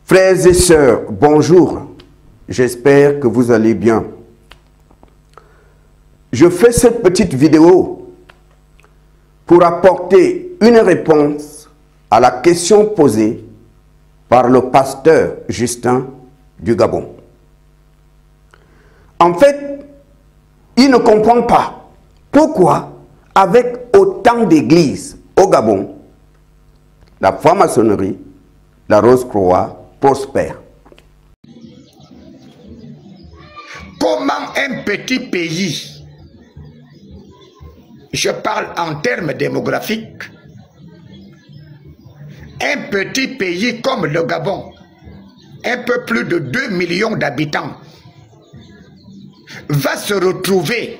Frères et sœurs, bonjour. J'espère que vous allez bien. Je fais cette petite vidéo pour apporter une réponse à la question posée par le pasteur Justin du Gabon. En fait, il ne comprend pas pourquoi, avec autant d'églises au Gabon, la franc-maçonnerie, la Rose-Croix, prospère. Comment un petit pays, je parle en termes démographiques, un petit pays comme le Gabon, un peu plus de 2 millions d'habitants, va se retrouver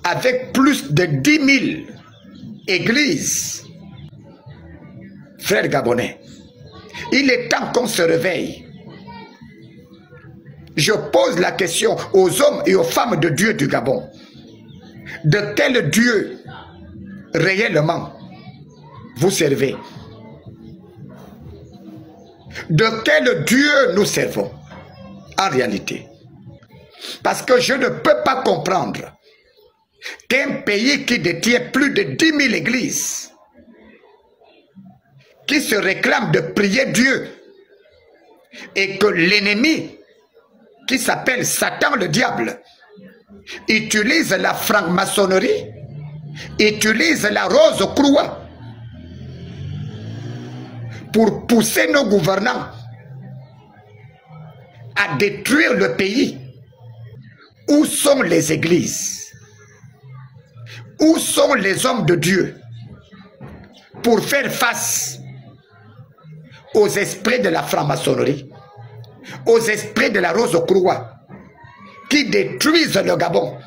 avec plus de 10 000 églises? Frères gabonais, il est temps qu'on se réveille. Je pose la question aux hommes et aux femmes de Dieu du Gabon. De quel Dieu réellement vous servez? De quel Dieu nous servons en réalité? Parce que je ne peux pas comprendre qu'un pays qui détient plus de 10 000 églises, qui se réclame de prier Dieu, et que l'ennemi, qui s'appelle Satan le diable, utilise la franc-maçonnerie, utilise la Rose-Croix pour pousser nos gouvernants à détruire le pays. Où sont les églises? Où sont les hommes de Dieu pour faire face aux esprits de la franc-maçonnerie, aux esprits de la Rose-Croix qui détruisent le Gabon?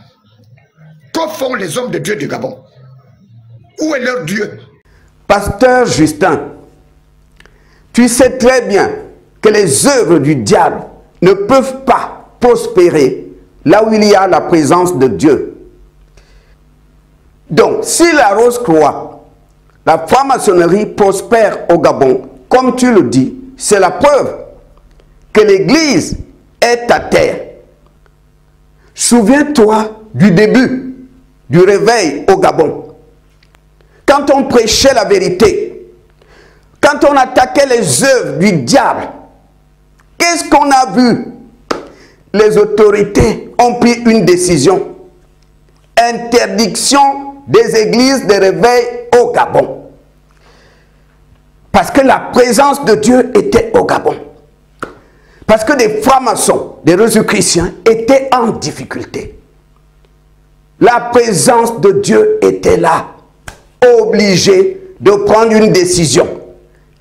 Que font les hommes de Dieu du Gabon? Où est leur Dieu? Pasteur Justin, tu sais très bien que les œuvres du diable ne peuvent pas prospérer là où il y a la présence de Dieu. Donc, si la Rose-Croix, la franc-maçonnerie prospère au Gabon, comme tu le dis, c'est la preuve que l'Église est à terre. Souviens-toi du début du réveil au Gabon. Quand on prêchait la vérité, quand on attaquait les œuvres du diable, qu'est-ce qu'on a vu? Les autorités ont pris une décision. Interdiction des églises de réveil au Gabon. Parce que la présence de Dieu était au Gabon. Parce que des francs-maçons, des Rosicruciens étaient en difficulté. La présence de Dieu était là, obligée de prendre une décision.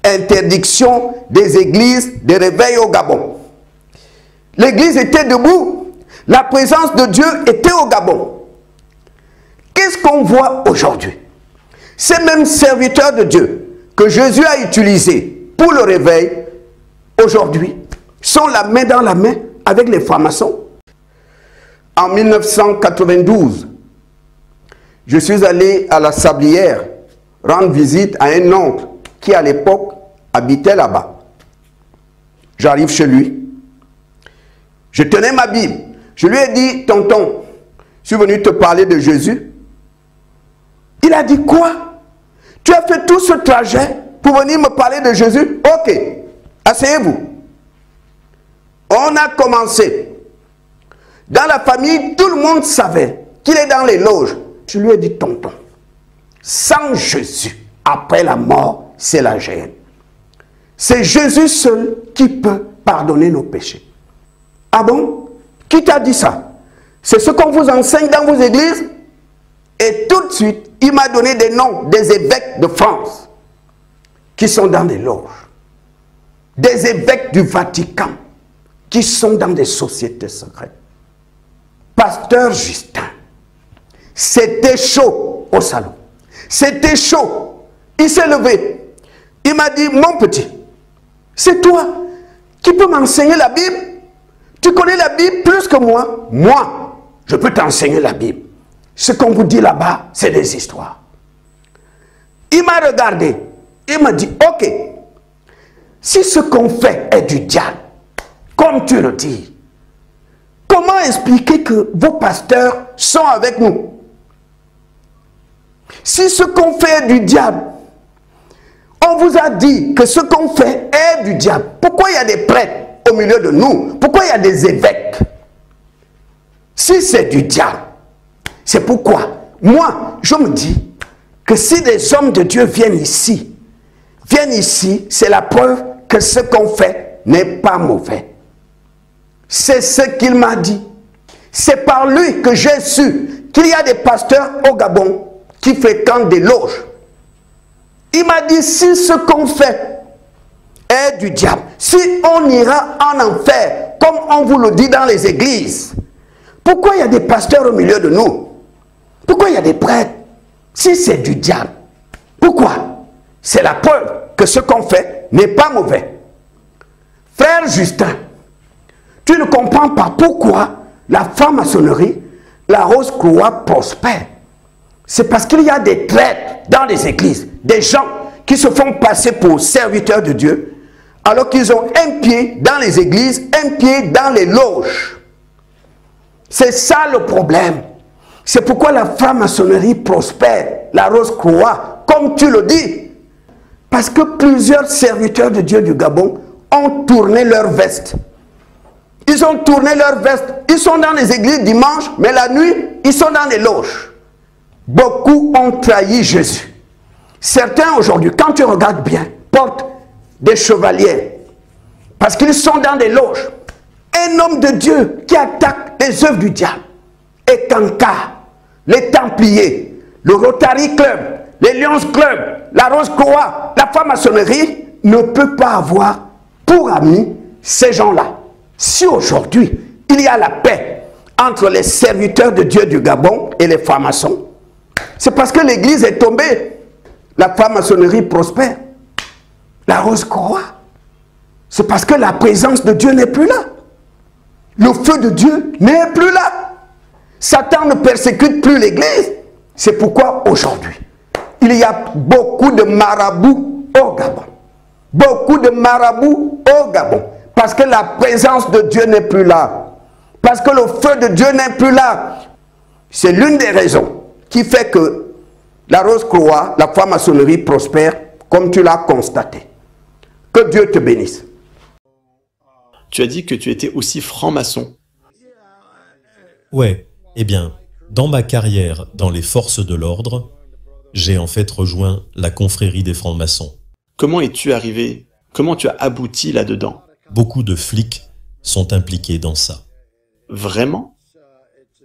Interdiction des églises de réveil au Gabon. L'église était debout, la présence de Dieu était au Gabon. Qu'est-ce qu'on voit aujourd'hui? Ces mêmes serviteurs de Dieu que Jésus a utilisés pour le réveil, aujourd'hui, sont la main dans la main avec les francs-maçons. En 1992, je suis allé à la Sablière rendre visite à un oncle qui à l'époque habitait là-bas. J'arrive chez lui. Je tenais ma Bible. Je lui ai dit, tonton, je suis venu te parler de Jésus. Il a dit, quoi? Tu as fait tout ce trajet pour venir me parler de Jésus? Ok, asseyez-vous. On a commencé. Dans la famille, tout le monde savait qu'il est dans les loges. Je lui ai dit, tonton, sans Jésus, après la mort, c'est la géhenne. C'est Jésus seul qui peut pardonner nos péchés. Ah bon? Qui t'a dit ça? C'est ce qu'on vous enseigne dans vos églises? Et tout de suite, il m'a donné des noms des évêques de France qui sont dans des loges. Des évêques du Vatican qui sont dans des sociétés secrètes. Pasteur Justin, c'était chaud au salon. C'était chaud. Il s'est levé. Il m'a dit, mon petit, c'est toi qui peux m'enseigner la Bible? Tu connais la Bible plus que moi? Moi, je peux t'enseigner la Bible. Ce qu'on vous dit là-bas, c'est des histoires. Il m'a regardé. Il m'a dit, ok, Si ce qu'on fait est du diable, comme tu le dis, comment expliquer que vos pasteurs sont avec nous? Si ce qu'on fait est du diable, on vous a dit que ce qu'on fait est du diable. Pourquoi il y a des prêtres au milieu de nous? Pourquoi il y a des évêques? Si c'est du diable, c'est pourquoi moi, je me dis que si des hommes de Dieu viennent ici, c'est la preuve que ce qu'on fait n'est pas mauvais. C'est ce qu'il m'a dit. C'est par lui que j'ai su qu'il y a des pasteurs au Gabon qui fréquentent des loges. Il m'a dit, si ce qu'on fait est du diable, si on ira en enfer, comme on vous le dit dans les églises, pourquoi il y a des pasteurs au milieu de nous? Pourquoi il y a des prêtres? Si c'est du diable, pourquoi? C'est la preuve que ce qu'on fait n'est pas mauvais. Frère Justin, tu ne comprends pas pourquoi la franc-maçonnerie, la Rose-Croix prospère. C'est parce qu'il y a des traîtres dans les églises, des gens qui se font passer pour serviteurs de Dieu, alors qu'ils ont un pied dans les églises, un pied dans les loges. C'est ça le problème. C'est pourquoi la franc-maçonnerie prospère, la Rose-Croix, comme tu le dis. Parce que plusieurs serviteurs de Dieu du Gabon ont tourné leur veste. Ils ont tourné leur veste. Ils sont dans les églises dimanche, mais la nuit, ils sont dans les loges. Beaucoup ont trahi Jésus. Certains aujourd'hui, quand tu regardes bien, portent des chevaliers. Parce qu'ils sont dans des loges. Un homme de Dieu qui attaque les œuvres du diable. Et Kanka, les Templiers, le Rotary Club, les Lions Club, la Rose-Croix, la franc-maçonnerie ne peut pas avoir pour amis ces gens-là. Si aujourd'hui, il y a la paix entre les serviteurs de Dieu du Gabon et les francs-maçons, c'est parce que l'église est tombée. La franc-maçonnerie prospère. La Rose-Croix, c'est parce que la présence de Dieu n'est plus là. Le feu de Dieu n'est plus là. Satan ne persécute plus l'église. C'est pourquoi aujourd'hui, il y a beaucoup de marabouts au Gabon. Beaucoup de marabouts au Gabon. Parce que la présence de Dieu n'est plus là. Parce que le feu de Dieu n'est plus là. C'est l'une des raisons qui fait que la Rose-Croix, la franc-maçonnerie prospère, comme tu l'as constaté. Que Dieu te bénisse. Tu as dit que tu étais aussi franc-maçon. Ouais, eh bien, dans ma carrière dans les forces de l'ordre, j'ai en fait rejoint la confrérie des francs-maçons. Comment es-tu arrivé? Comment tu as abouti là-dedans? Beaucoup de flics sont impliqués dans ça. Vraiment?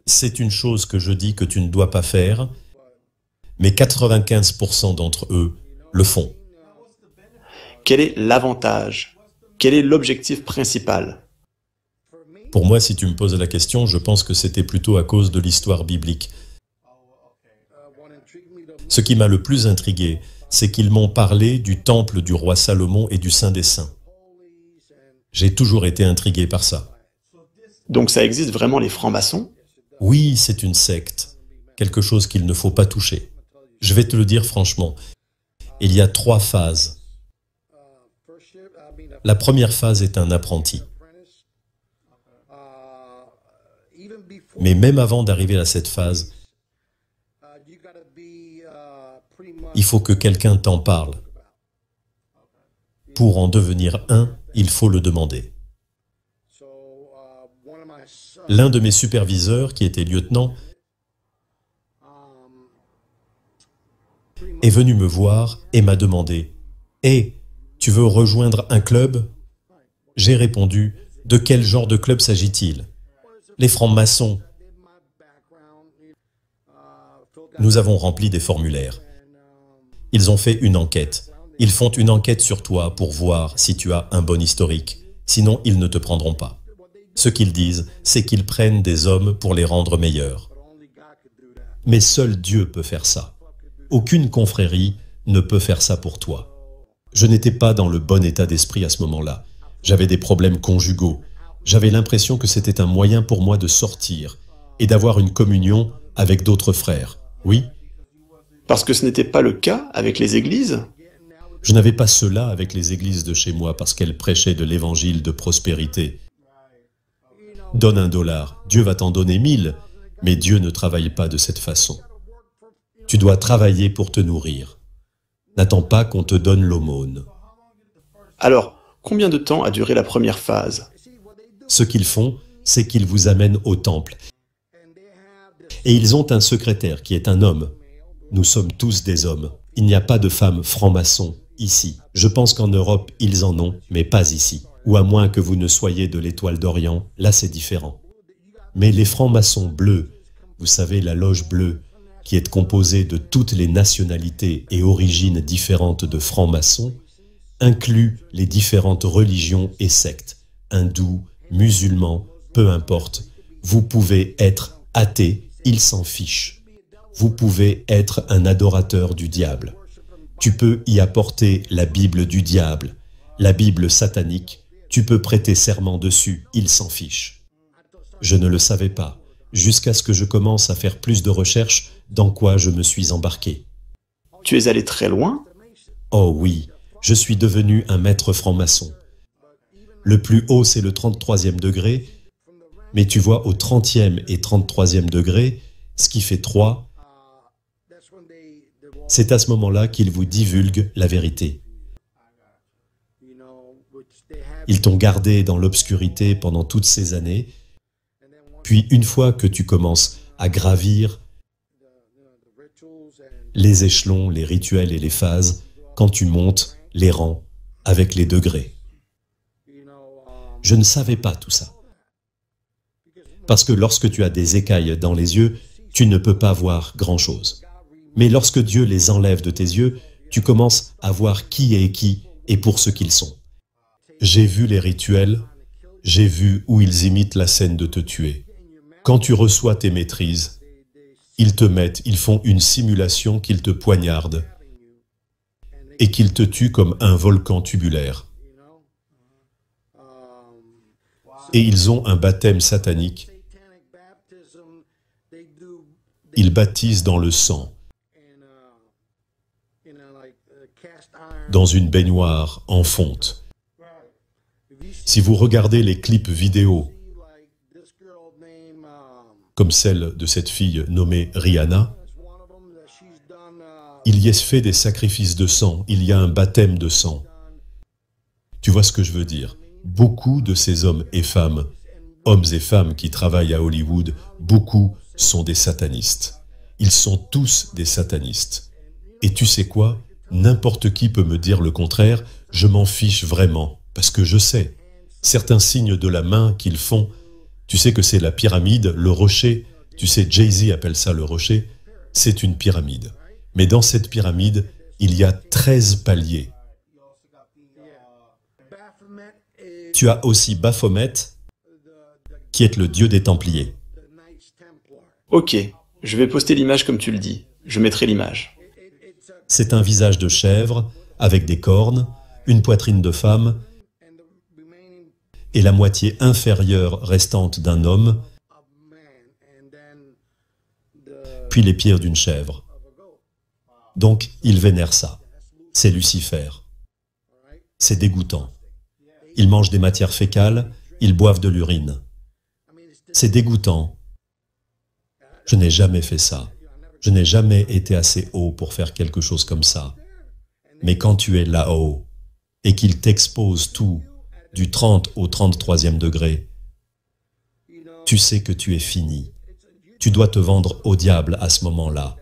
C'est une chose que je dis que tu ne dois pas faire, mais 95% d'entre eux le font. Quel est l'avantage? Quel est l'objectif principal? Pour moi, si tu me poses la question, je pense que c'était plutôt à cause de l'histoire biblique. Ce qui m'a le plus intrigué, c'est qu'ils m'ont parlé du temple du roi Salomon et du Saint des Saints. J'ai toujours été intrigué par ça. Donc ça existe vraiment les francs-maçons? Oui, c'est une secte, quelque chose qu'il ne faut pas toucher. Je vais te le dire franchement, il y a 3 phases. La première phase est un apprenti. Mais même avant d'arriver à cette phase, il faut que quelqu'un t'en parle. Pour en devenir un, il faut le demander. L'un de mes superviseurs, qui était lieutenant, est venu me voir et m'a demandé « Hé, tu veux rejoindre un club ?» J'ai répondu « De quel genre de club s'agit-il » ? Les francs-maçons. Nous avons rempli des formulaires. Ils ont fait une enquête. Ils font une enquête sur toi pour voir si tu as un bon historique. Sinon, ils ne te prendront pas. Ce qu'ils disent, c'est qu'ils prennent des hommes pour les rendre meilleurs. Mais seul Dieu peut faire ça. Aucune confrérie ne peut faire ça pour toi. Je n'étais pas dans le bon état d'esprit à ce moment-là. J'avais des problèmes conjugaux. J'avais l'impression que c'était un moyen pour moi de sortir et d'avoir une communion avec d'autres frères. Oui. Parce que ce n'était pas le cas avec les églises? Je n'avais pas cela avec les églises de chez moi parce qu'elles prêchaient de l'évangile de prospérité. Donne $1, Dieu va t'en donner 1000, mais Dieu ne travaille pas de cette façon. Tu dois travailler pour te nourrir. N'attends pas qu'on te donne l'aumône. Alors, combien de temps a duré la première phase? Ce qu'ils font, c'est qu'ils vous amènent au temple. Et ils ont un secrétaire qui est un homme. Nous sommes tous des hommes. Il n'y a pas de femmes francs-maçons ici. Je pense qu'en Europe, ils en ont, mais pas ici. Ou à moins que vous ne soyez de l'Étoile d'Orient, là c'est différent. Mais les francs-maçons bleus, vous savez, la loge bleue, qui est composée de toutes les nationalités et origines différentes de francs-maçons, inclut les différentes religions et sectes, hindous, musulmans, peu importe. Vous pouvez être athée, ils s'en fichent. Vous pouvez être un adorateur du diable. Tu peux y apporter la Bible du diable, la Bible satanique, tu peux prêter serment dessus, ils s'en fichent. Je ne le savais pas, jusqu'à ce que je commence à faire plus de recherches dans quoi je me suis embarqué. Tu es allé très loin? Oh oui, je suis devenu un maître franc-maçon. Le plus haut, c'est le 33e degré, mais tu vois, au 30e et 33e degré, ce qui fait 3, c'est à ce moment-là qu'ils vous divulguent la vérité. Ils t'ont gardé dans l'obscurité pendant toutes ces années, puis une fois que tu commences à gravir les échelons, les rituels et les phases, quand tu montes les rangs avec les degrés. Je ne savais pas tout ça. Parce que lorsque tu as des écailles dans les yeux, tu ne peux pas voir grand-chose. Mais lorsque Dieu les enlève de tes yeux, tu commences à voir qui est qui et pour ce qu'ils sont. J'ai vu les rituels, j'ai vu où ils imitent la scène de te tuer. Quand tu reçois tes maîtrises, ils font une simulation qu'ils te poignardent et qu'ils te tuent comme un volcan tubulaire. Et ils ont un baptême satanique. Ils baptisent dans le sang, dans une baignoire en fonte. Si vous regardez les clips vidéo, comme celle de cette fille nommée Rihanna, il y est fait des sacrifices de sang, il y a un baptême de sang. Tu vois ce que je veux dire? Beaucoup de ces hommes et femmes qui travaillent à Hollywood, beaucoup sont des satanistes. Ils sont tous des satanistes. Et tu sais quoi? N'importe qui peut me dire le contraire, je m'en fiche vraiment, parce que je sais. Certains signes de la main qu'ils font, tu sais que c'est la pyramide, le rocher, tu sais, Jay-Z appelle ça le rocher, c'est une pyramide. Mais dans cette pyramide, il y a 13 paliers. Tu as aussi Baphomet, qui est le dieu des Templiers. Ok, je vais poster l'image comme tu le dis. Je mettrai l'image. C'est un visage de chèvre, avec des cornes, une poitrine de femme, et la moitié inférieure restante d'un homme, puis les pieds d'une chèvre. Donc, ils vénèrent ça. C'est Lucifer. C'est dégoûtant. Ils mangent des matières fécales, ils boivent de l'urine. C'est dégoûtant. Je n'ai jamais fait ça. Je n'ai jamais été assez haut pour faire quelque chose comme ça. Mais quand tu es là-haut, et qu'ils t'exposent tout, du 30 au 33e degré, tu sais que tu es fini. Tu dois te vendre au diable à ce moment-là.